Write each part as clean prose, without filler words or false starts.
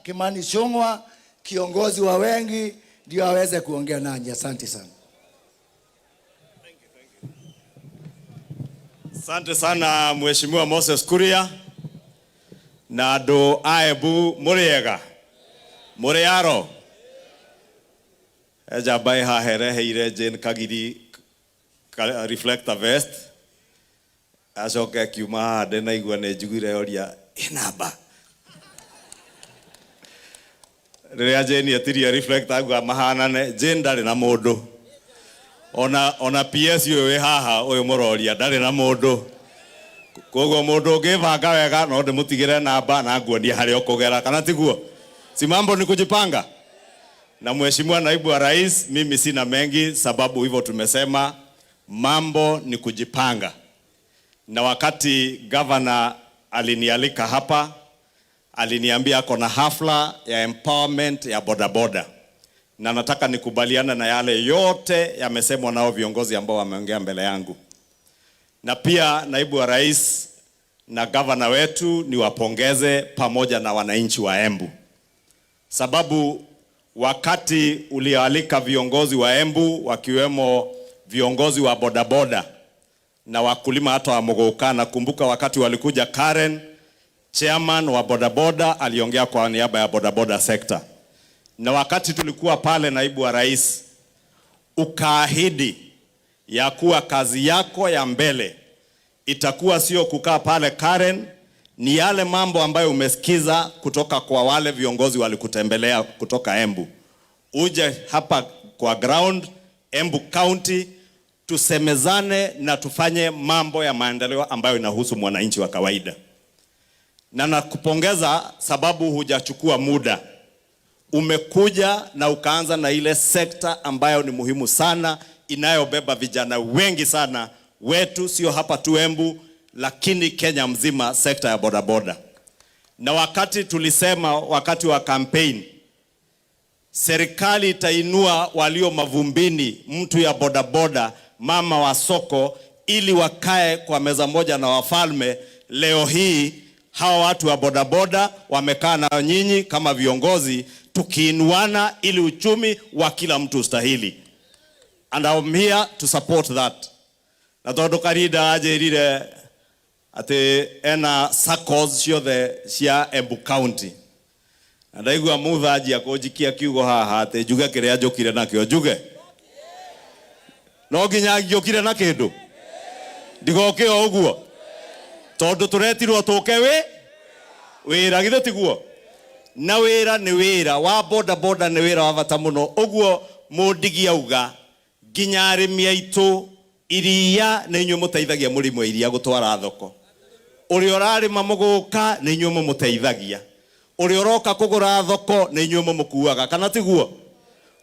Kimani Ichung'wah, kiongozi wa wengi, ndio aweze kuongea nanyi. Asante sana. Asante sana Mheshimiwa Moses Kuria na do Aembu Muriega Muriaro ejabai ha hereheire Jane Kagiri reflector vest acoke kiuma de na igua ne njugire oria inamba riria Jane atiria reflector agua mahanane Jane ndari na mundu ona PS we haha uyu muroria ndari na mundu kogo mundu ngivanga wega no ndimutigire namba na nguonia hari okugera kana tiguo si mambo ni kujipanga. Na Mheshimiwa Naibu wa Rais, mimi sina mengi sababu hivyo tumesema mambo ni kujipanga. Na wakati governor alinialika hapa aliniambia ako na hafla ya empowerment ya bodaboda, na nataka nikubaliana na yale yote yamesemwa nao viongozi ambao wameongea mbele yangu. Na pia Naibu wa Rais na governor wetu niwapongeze pamoja na wananchi wa Embu, sababu wakati ulialika viongozi wa Embu wakiwemo viongozi wa bodaboda na wakulima hata wa Muguka, na kumbuka wakati walikuja Karen, chairman wa bodaboda aliongea kwa niaba ya bodaboda sector. Na wakati tulikuwa pale, Naibu wa Rais, ukaahidi ya kuwa kazi yako ya mbele itakuwa sio kukaa pale Karen, ni yale mambo ambayo umesikiza kutoka kwa wale viongozi walikutembelea kutoka Embu, uje hapa kwa ground Embu County, tusemezane na tufanye mambo ya maendeleo ambayo inahusu mwananchi wa kawaida. Na nakupongeza sababu hujachukua muda, umekuja na ukaanza na ile sekta ambayo ni muhimu sana, inayobeba vijana wengi sana wetu, sio hapa tu Embu lakini Kenya mzima, sekta ya bodaboda. Na wakati tulisema wakati wa campaign serikali itainua walio mavumbini, mtu ya bodaboda, mama wa soko, ili wakae kwa meza moja na wafalme. Leo hii hawa watu wa bodaboda wamekaa na nyinyi kama viongozi, tukiinuana ili uchumi wa kila mtu ustahili. And I'm here to support that. Na tondu Karida ajerire ati ena SACCOs ciothe cia Embu County, na ndaigua muthanji akunjikia kiugo haha ati njuge kiria njukire nakio njuge no nginya njukire na kindu ndigoke o uguo tondu turetirwo tuke wira githe tiguo. Na wira ni wira wa bodaboda, ni wira wa bata muno uguo mundigi auga nginya arimi aitu iria ni nyuo muteithagia murimo iria gutwara thoko. Uri urarima Muguka ni nyuo muteithagia, uri uroka kugura thoko ni nyuo mukuaga kana tiguo.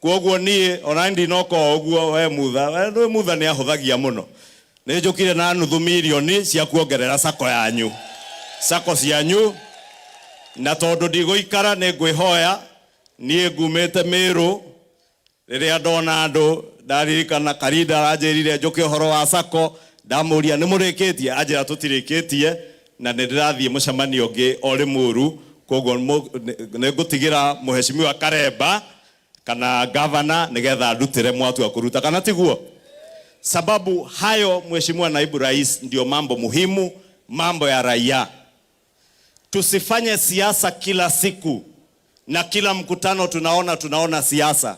Koguo nie ona ndi noko uguo we mutha ni ahuthagia muno. Ni njukire na nuthu milioni cia kuongerera sako yanyu, sako cianyu. Na tondu ndiguikara ni ngwihoya nie ngumite Miru, riria ndona andu ndaririkana Karida aranjirire njuke horo wa sako, ndamuria ni murikitie, ajira tutirikitie na ndirathie mucemanio ngi ori Muru. Koguo ni ngutigira Mheshimiwa Karemba kana governor nigetha ndutire mwatu wa kuruta kana tiguo. Sababu hayo, Mheshimiwa Naibu Rais, ndio mambo muhimu, mambo ya raia. Tusifanye siasa kila siku na kila mkutano tunaona siasa.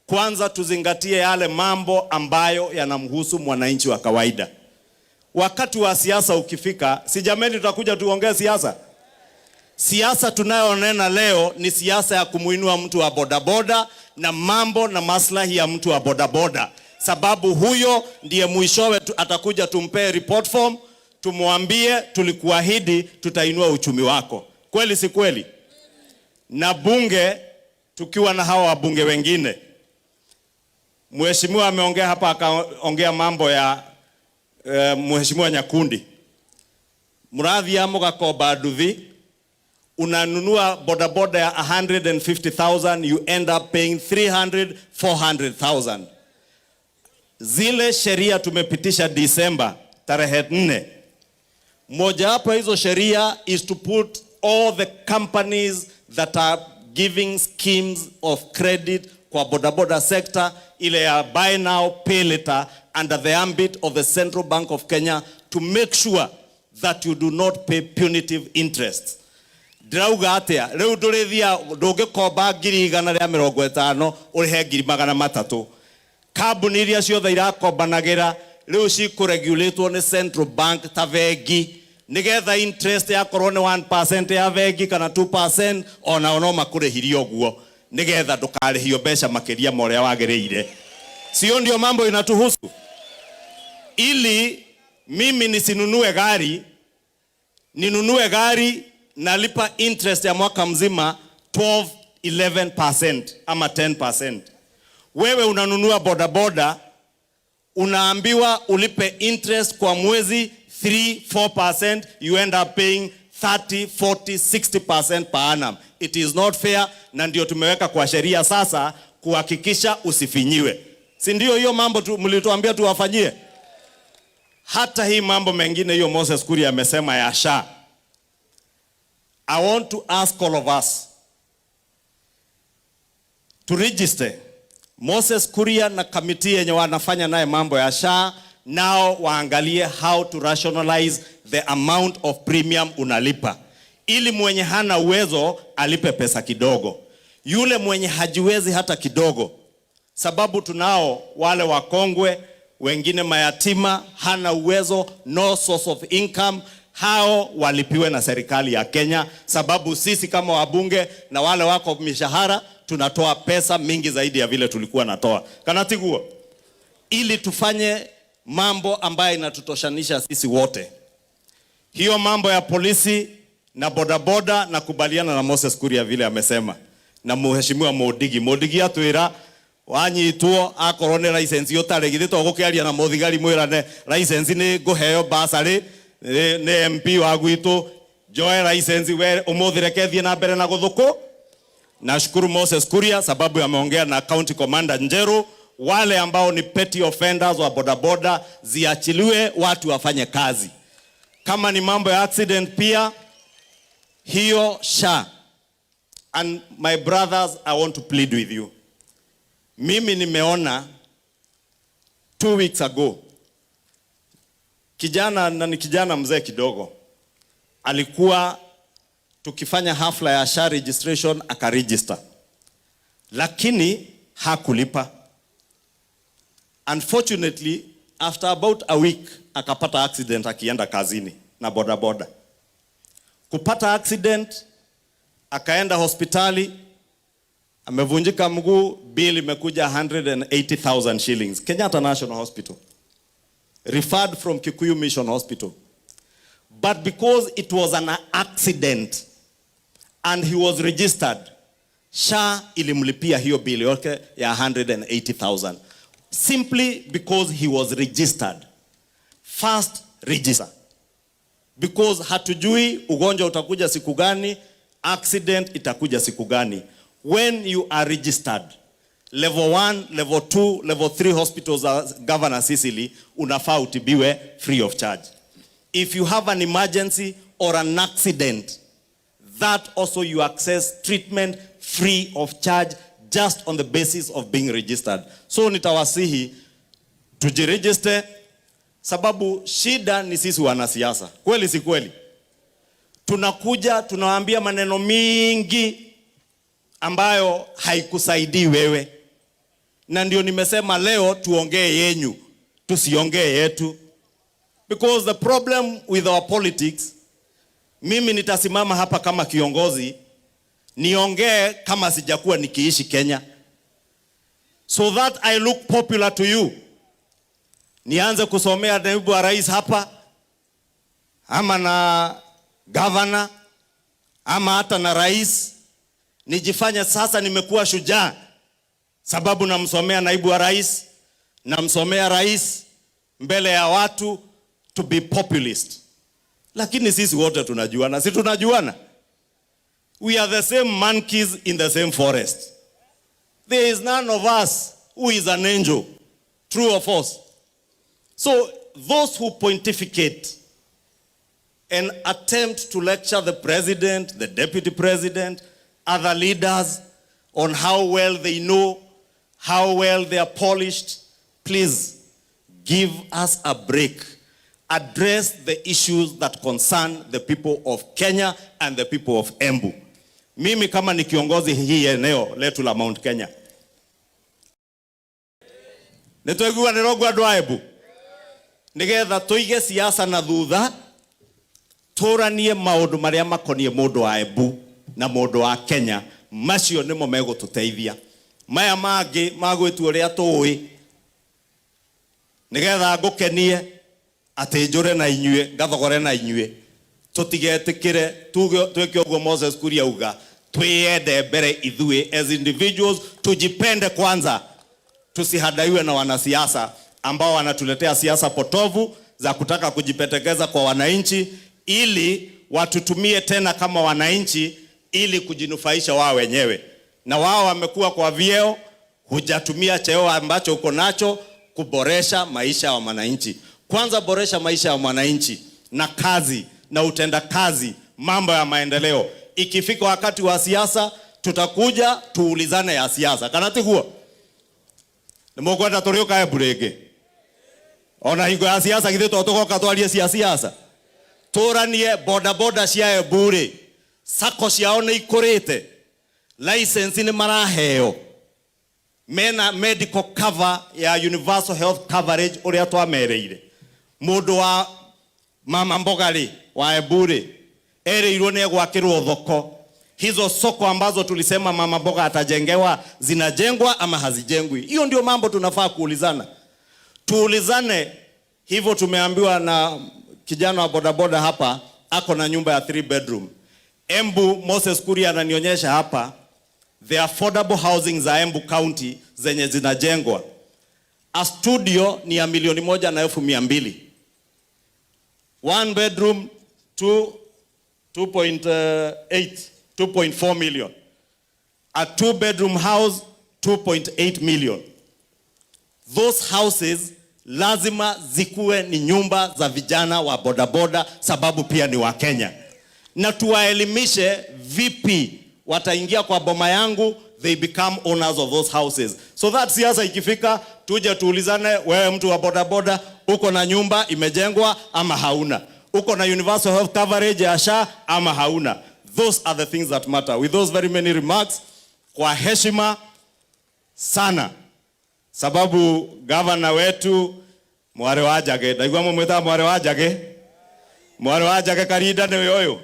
Kwanza tuzingatie yale mambo ambayo yanamhusu mwananchi wa kawaida. Wakati wa siasa ukifika, si jameni tutakuja tuongee siasa. Siasa tunayonena leo ni siasa ya kumuinua mtu wa bodaboda na mambo na maslahi ya mtu wa bodaboda, sababu huyo ndiye mwishowe atakuja tumpe report form, tumwambie tulikuahidi tutainua uchumi wako. Kweli si kweli? Na bunge tukiwa na hawa wabunge wengine, Mheshimiwa ameongea hapa, akaongea mambo ya Mheshimiwa Nyakundi, murathi ya mugakomba nduthi, unanunua bodaboda ya 150,000, you end up paying 300, 400,000. Zile sheria tumepitisha Disemba tarehe 4. Moja hapo hizo sheria is to put all the companies that are giving schemes of credit kwa bodaboda sector, ile ya buy now pay later, under the ambit of the Central Bank of Kenya, to make sure that you do not pay punitive interest. Drauga atia reu ndurithia ndungikomba ngiri 150 urihe ngiri 300. Kambuni iria ciothe irakombanagira reu cikuregulatwo ni Central Bank ta bengi, nigetha interest yakorwo ni 1% ya bengi kana 2%, ona no makurihiria oguo nigetha ndukarihio mbeca makiria moria wagiriire. Sio ndio mambo inatuhusu? Ili mimi nisinunue gari, ninunue gari nalipa interest ya mwaka mzima 11% ama 10%. Wewe unanunua bodaboda, unaambiwa ulipe interest kwa mwezi 3-4%, you end up paying 30-40-60% per annum. It is not fair, na ndio tumeweka kwa sheria sasa kuhakikisha usifinyiwe. Si ndio hiyo mambo mlituambia tuwafanyie? Hata hii mambo mengine hiyo Moses Kuria amesema ya SHA. I want to ask all of us to register. Moses Kuria na committee yenye wanafanya naye mambo ya SHA, nao waangalie how to rationalize the amount of premium unalipa, ili mwenye hana uwezo alipe pesa kidogo, yule mwenye hajiwezi hata kidogo, sababu tunao wale wakongwe, wengine mayatima, hana uwezo, no source of income, hao walipiwe na serikali ya Kenya, sababu sisi kama wabunge na wale wako mishahara tunatoa pesa mingi zaidi ya vile tulikuwa natoa. Kanatiguo, ili tufanye mambo ambayo inatutoshanisha sisi wote. Hiyo mambo ya polisi na bodaboda na kubaliana na Moses Kuria vile amesema, na mheshimiwa Modigi atwira wanyitwo akorwo ni license yotare githitwo gukiaria na muthigari mwirane license ni nguheo basari ni MP wa gwitu joe license we umuthireke na mbere na guthuku. Nashukuru Moses Kuria sababu ameongea na county commander Njeru, wale ambao ni petty offenders wa bodaboda ziachiliwe, watu wafanye kazi. Kama ni mambo ya accident pia hiyo SHA. And my brothers, I want to plead with you. Mimi nimeona 2 weeks ago kijana, na ni kijana mzee kidogo, alikuwa tukifanya hafla ya SHA registration akaregister, lakini hakulipa. Unfortunately, after about a week akapata accident akienda kazini na bodaboda. Kupata accident, akaenda hospitali, amevunjika mguu, bill imekuja 180,000 shillings, Kenyatta National Hospital, referred from Kikuyu Mission Hospital. But because it was an accident and he was registered, SHA ilimlipia hiyo bill yote ya 180,000, simply because he was registered. First register. Because hatujui ugonjwa utakuja siku gani, accident itakuja siku gani. When you are registered, level 1, level 2, level 3 hospitals are Governor Sicily, unafaa utibiwe free of charge. If you have an emergency or an accident, that also you access treatment free of charge just on the basis of being registered. So nitawasihi tujiregister, sababu shida ni sisi wanasiasa. Kweli si kweli? Tunakuja tunawaambia maneno mingi ambayo haikusaidii wewe. Na ndio nimesema leo tuongee yenyu, tusiongee yetu. Because the problem with our politics, mimi nitasimama hapa kama kiongozi, niongee kama sijakuwa nikiishi Kenya, so that I look popular to you. Nianze kusomea naibu wa rais hapa, ama na governor, ama hata na rais, nijifanya sasa nimekuwa shujaa sababu namsomea naibu wa rais, namsomea rais mbele ya watu, to be populist. Lakini sisi wote tunajuana, si tunajuana? We are the same monkeys in the same forest. There is none of us who is an angel, true or false. So those who pontificate and attempt to lecture the president, the deputy president, other leaders on how well they know, how well they are polished. Please give us a break. Address the issues that concern the people of Kenya and the people of Embu. Mimi kama ni kiongozi hii eneo letu la Mount Kenya, nitwegua nirogwa andu a Embu nigetha tuige siasa na thutha, turanie maundu maria makonie mundu wa Embu na mundu wa Kenya. Macio nimo megututeithia. Maya mangi magwitu uria tuwi nigetha ngukenie ati njure na inyue, ngathogore na inyue. Tutigetikire twike uguo Moses Kuria uga, twiyende mbere ithue as individuals, tujipende kwanza, tusihadaiwe na wanasiasa ambao wanatuletea siasa potovu za kutaka kujipetekeza kwa wananchi ili watutumie tena kama wananchi ili kujinufaisha wao wenyewe. Na wao wamekuwa kwa vyeo, hujatumia cheo ambacho uko nacho kuboresha maisha ya wananchi. Kwanza boresha maisha ya wananchi na kazi na utenda kazi, mambo ya maendeleo. Ikifika wakati wa siasa, tutakuja tuulizane ya siasa. Kanati huo nimukwenda turioka Embu ringi, ona hingo ya siasa githe tutoka twarie cia siasa, turanie boda boda cia Embu ri, sako ciao ni ikurite, license ni maraheo, mena medical cover ya universal health coverage uria twamereire. Mundu wa mama mboga ri wa Embu ri ereirwo ne gwakirwo thoko. Hizo soko ambazo tulisema mama mboga atajengewa zinajengwa ama hazijengwi? Hiyo ndio mambo tunafaa kuulizana. Tuulizane hivyo. Tumeambiwa na kijana wa bodaboda hapa ako na nyumba ya 3 bedroom. Embu, Moses Kuria ananionyesha hapa the affordable housing za Embu County zenye zinajengwa. A studio ni ya 1,200,000. 1 bedroom 2.4 million. A 2 bedroom house 2.8 million. Those houses lazima zikuwe ni nyumba za vijana wa bodaboda, sababu pia ni wa Kenya. Na tuwaelimishe vipi wataingia kwa boma yangu, they become owners of those houses. So that siasa ikifika, tuje tuulizane, wewe mtu wa bodaboda, uko na nyumba imejengwa ama hauna? Uko na universal health coverage ya SHA ama hauna? Those are the things that matter. With those very many remarks, kwa heshima sana, sababu governor wetu Mware wa Njage, ndaigua mwita Mware wa Njage, Mware wa Njage karinda ni uyu